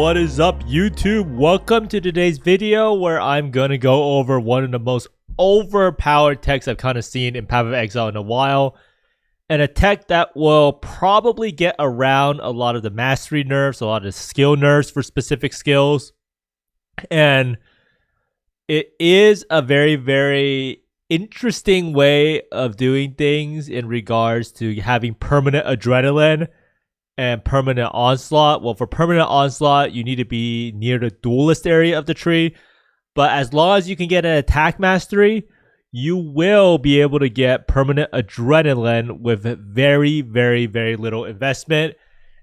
What is up, YouTube? Welcome to today's video where I'm gonna go over one of the most overpowered techs I've kind of seen in Path of Exile in a while, and a tech that will probably get around a lot of the mastery nerfs, a lot of the skill nerfs for specific skills. And it is a very interesting way of doing things in regards to having permanent adrenaline and permanent onslaught. Well, for permanent onslaught, you need to be near the duelist area of the tree. But as long as you can get an attack mastery, you will be able to get permanent adrenaline with very little investment.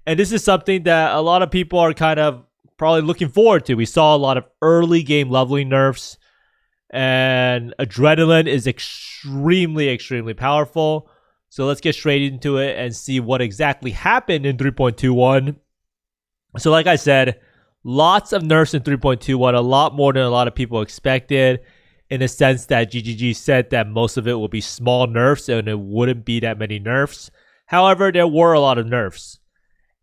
And this is something that a lot of people are kind of probably looking forward to. We saw a lot of early game leveling nerfs, and adrenaline is extremely powerful. So let's get straight into it and see what exactly happened in 3.21. So like I said, lots of nerfs in 3.21, a lot more than a lot of people expected, in the sense that GGG said that most of it will be small nerfs and it wouldn't be that many nerfs. However, there were a lot of nerfs.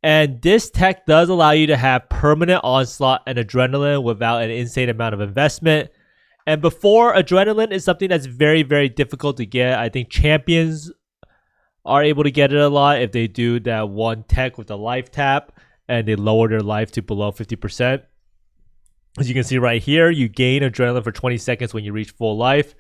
And this tech does allow you to have permanent onslaught and adrenaline without an insane amount of investment. And before, adrenaline is something that's very difficult to get. I think champions are able to get it a lot if they do that one tech with a life tap and they lower their life to below 50%. As you can see right here, you gain adrenaline for 20 seconds when you reach full life.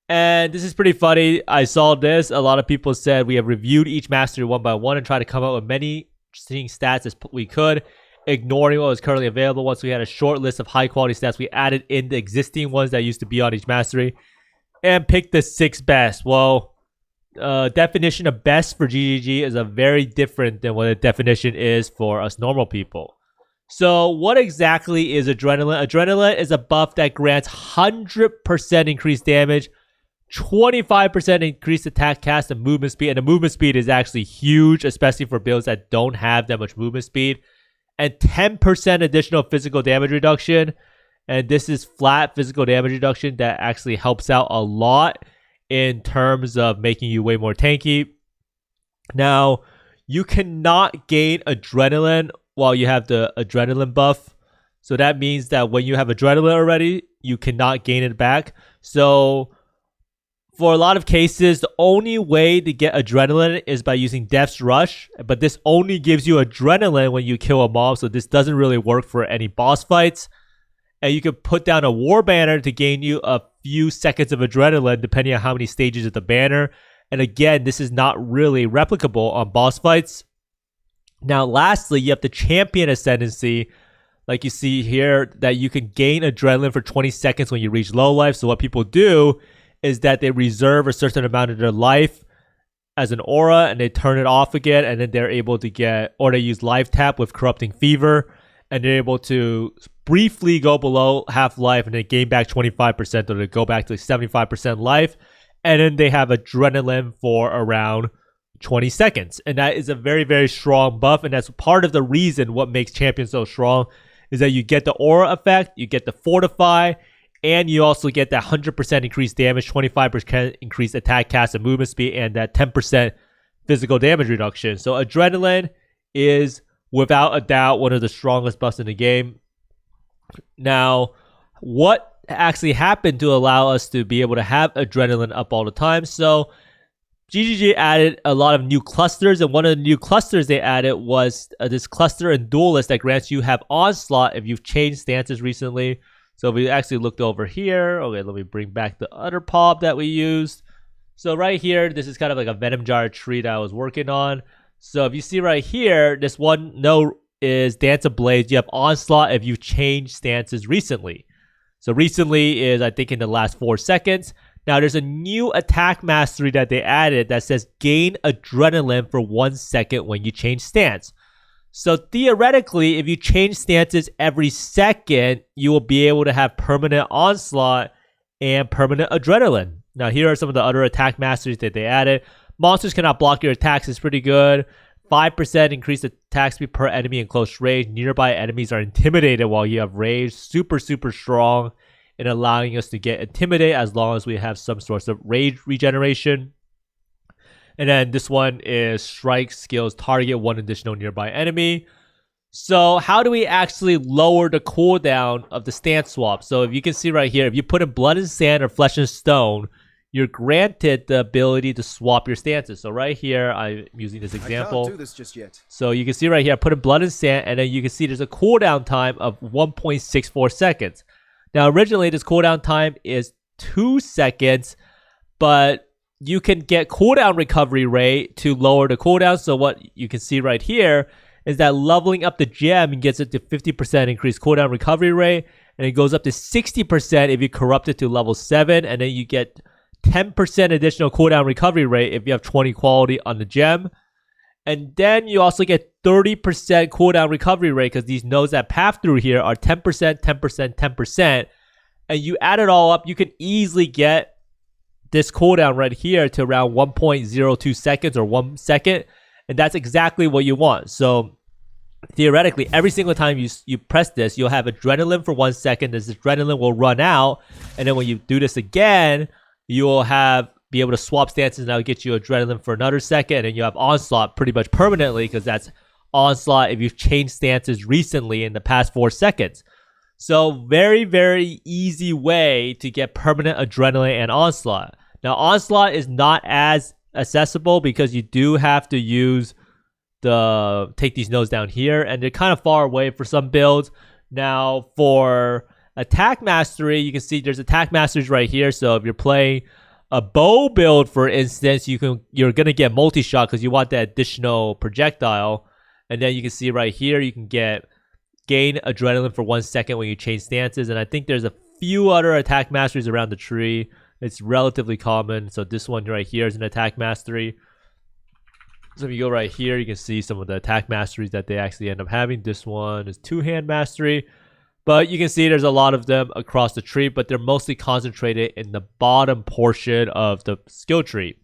And this is pretty funny. I saw this. A lot of people said we have reviewed each mastery one by one and tried to come up with many interesting stats as we could, ignoring what was currently available. Once we had a short list of high quality stats, we added in the existing ones that used to be on each mastery and picked the 6 best. Well, definition of best for GGG is a very different than what a definition is for us normal people. So what exactly is adrenaline? Adrenaline is a buff that grants 100% increased damage, 25% increased attack cast and movement speed. And the movement speed is actually huge, especially for builds that don't have that much movement speed. And 10% additional physical damage reduction. And this is flat physical damage reduction that actually helps out a lot in terms of making you way more tanky. Now, you cannot gain adrenaline while you have the adrenaline buff. So that means that when you have adrenaline already, you cannot gain it back. So for a lot of cases, the only way to get adrenaline is by using Death's Rush. But this only gives you adrenaline when you kill a mob. So this doesn't really work for any boss fights. And you can put down a war banner to gain you a few seconds of adrenaline depending on how many stages of the banner. And again, this is not really replicable on boss fights. Now lastly, you have the champion ascendancy, like you see here, that you can gain adrenaline for 20 seconds when you reach low life. So what people do is that they reserve a certain amount of their life as an aura and they turn it off again, and then they're able to get, or they use life tap with corrupting fever, and they're able to briefly go below half life and then gain back 25%, or they go back to 75% life, and then they have adrenaline for around 20 seconds. And that is a very strong buff, and that's part of the reason what makes champions so strong is that you get the aura effect, you get the fortify, and you also get that 100% increased damage, 25% increased attack cast and movement speed, and that 10% physical damage reduction. So adrenaline is without a doubt one of the strongest buffs in the game. Now, what actually happened to allow us to be able to have adrenaline up all the time? So GGG added a lot of new clusters, and one of the new clusters they added was this cluster and duelist that grants you have onslaught if you've changed stances recently. So we actually looked over here. Okay, let me bring back the other pop that we used. So right here, this is kind of like a venom jar tree that I was working on. So if you see right here, this one node is Dance of Blades. You have onslaught if you changed stances recently. So recently is, I think, in the last 4 seconds. Now there's a new attack mastery that they added that says gain adrenaline for 1 second when you change stance. So theoretically, if you change stances every second, you will be able to have permanent onslaught and permanent adrenaline. Now here are some of the other attack masteries that they added. Monsters cannot block your attacks is pretty good. 5% increased attack speed per enemy in close range. Nearby enemies are intimidated while you have rage. Super strong in allowing us to get intimidated as long as we have some sorts of rage regeneration. And then this one is strike skills target one additional nearby enemy. So how do we actually lower the cooldown of the stance swap? So if you can see right here, if you put in Blood and Sand or Flesh and Stone, you're granted the ability to swap your stances. So right here, I'm using this example. I can't do this just yet. So you can see right here, I put in Blood and Sand, and then you can see there's a cooldown time of 1.64 seconds. Now originally this cooldown time is 2 seconds, but you can get cooldown recovery rate to lower the cooldown. So what you can see right here is that leveling up the gem gets it to 50% increased cooldown recovery rate, and it goes up to 60% if you corrupt it to level 7, and then you get 10% additional cooldown recovery rate if you have 20 quality on the gem. And then you also get 30% cooldown recovery rate because these nodes that path through here are 10%, 10%, 10%. And you add it all up, you can easily get this cooldown right here to around 1.02 seconds or 1 second. And that's exactly what you want. So theoretically, every single time you press this, you'll have adrenaline for 1 second. This adrenaline will run out. And then when you do this again, you will be able to swap stances, and that'll get you adrenaline for another second. And you have Onslaught pretty much permanently because that's Onslaught if you've changed stances recently in the past 4 seconds. So very, very easy way to get permanent adrenaline and Onslaught. Now Onslaught is not as accessible because you do have to use take these nodes down here, and they're kind of far away for some builds. Now for attack mastery, you can see there's attack masteries right here. So if you're playing a bow build, for instance, you're gonna get multi-shot because you want that additional projectile. And then you can see right here, you can gain adrenaline for 1 second when you change stances. And I think there's a few other attack masteries around the tree. It's relatively common. So this one right here is an attack mastery. So if you go right here, you can see some of the attack masteries that they actually end up having. This one is 2-hand mastery. But you can see there's a lot of them across the tree, but they're mostly concentrated in the bottom portion of the skill tree.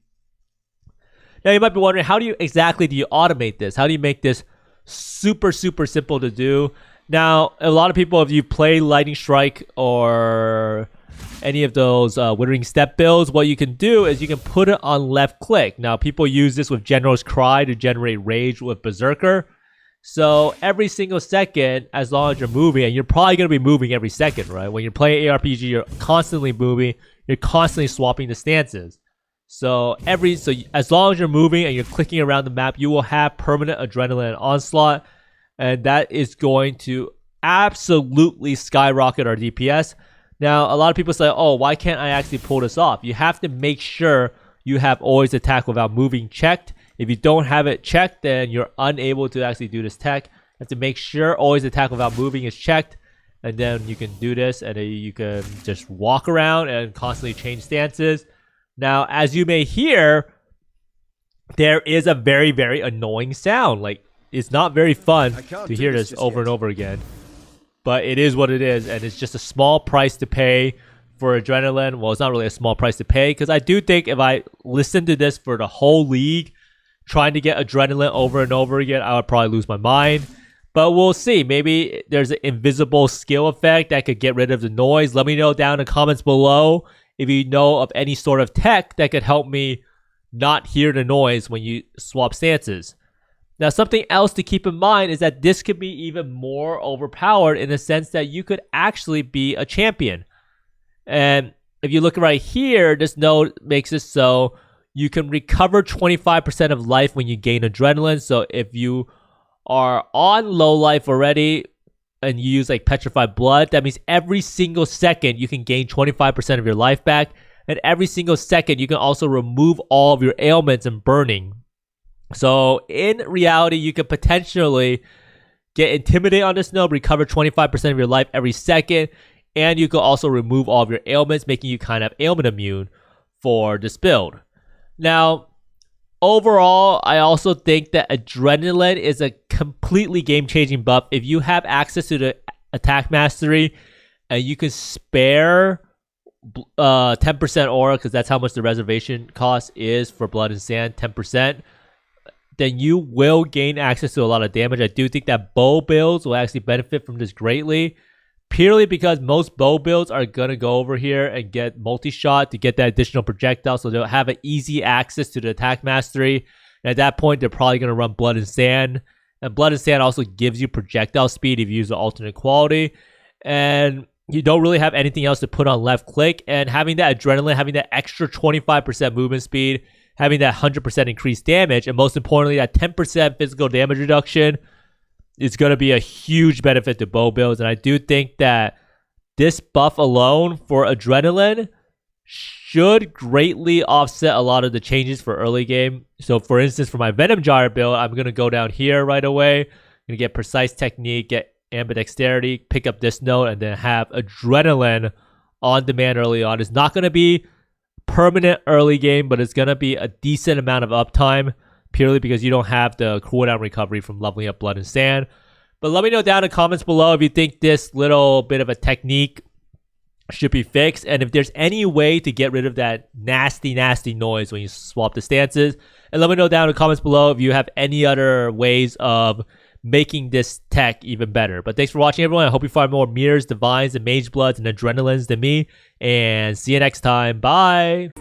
Now you might be wondering, how do you automate this? How do you make this super, super simple to do? Now, a lot of people, if you play Lightning Strike or any of those Withering Step builds, what you can do is you can put it on left click. Now, people use this with General's Cry to generate rage with Berserker. So every single second, as long as you're moving, and you're probably going to be moving every second, right? When you're playing ARPG, you're constantly moving. You're constantly swapping the stances. So as long as you're moving and you're clicking around the map, you will have permanent adrenaline and onslaught. And that is going to absolutely skyrocket our DPS. Now, a lot of people say, oh, why can't I actually pull this off? You have to make sure you have always attack without moving checked. If you don't have it checked, then you're unable to actually do this tech. You have to make sure always attack without moving is checked. And then you can do this, and then you can just walk around and constantly change stances. Now, as you may hear, there is a very, very annoying sound. Like, it's not very fun to hear this over and over again. But it is what it is, and it's just a small price to pay for adrenaline. Well, it's not really a small price to pay, because I do think if I listened to this for the whole league, trying to get adrenaline over and over again, I would probably lose my mind. But we'll see. Maybe there's an invisible skill effect that could get rid of the noise. Let me know down in the comments below if you know of any sort of tech that could help me not hear the noise when you swap stances. Now, something else to keep in mind is that this could be even more overpowered in the sense that you could actually be a champion. And if you look right here, this node makes it so you can recover 25% of life when you gain adrenaline. So if you are on low life already and you use like Petrified Blood, that means every single second you can gain 25% of your life back. And every single second you can also remove all of your ailments and burning. So in reality, you could potentially get Intimidate on this node, recover 25% of your life every second, and you could also remove all of your ailments, making you kind of ailment immune for this build. Now, overall, I also think that Adrenaline is a completely game-changing buff. If you have access to the attack mastery and you can spare 10% aura, because that's how much the reservation cost is for Blood and Sand, 10%, then you will gain access to a lot of damage. I do think that bow builds will actually benefit from this greatly, purely because most bow builds are going to go over here and get multi-shot to get that additional projectile, so they'll have an easy access to the attack mastery. And at that point, they're probably going to run Blood and Sand And Blood and Sand also gives you projectile speed if you use the alternate quality. And you don't really have anything else to put on left click. And having that Adrenaline, having that extra 25% movement speed, having that 100% increased damage, and most importantly, that 10% physical damage reduction is going to be a huge benefit to bow builds. And I do think that this buff alone for Adrenaline should greatly offset a lot of the changes for early game. So for instance, for my Venom Jar build, I'm going to go down here right away. I'm going to get Precise Technique, get Ambidexterity, pick up this node, and then have Adrenaline on demand early on. It's not going to be permanent early game, but it's going to be a decent amount of uptime purely because you don't have the cooldown recovery from leveling up Blood and Sand. But let me know down in the comments below if you think this little bit of a technique should be fixed, and if there's any way to get rid of that nasty noise when you swap the stances. And let me know down in the comments below if you have any other ways of making this tech even better. But thanks for watching, everyone. I hope you find more Mirrors, Divines, and Mage Bloods and Adrenalines than me, and see you next time. Bye.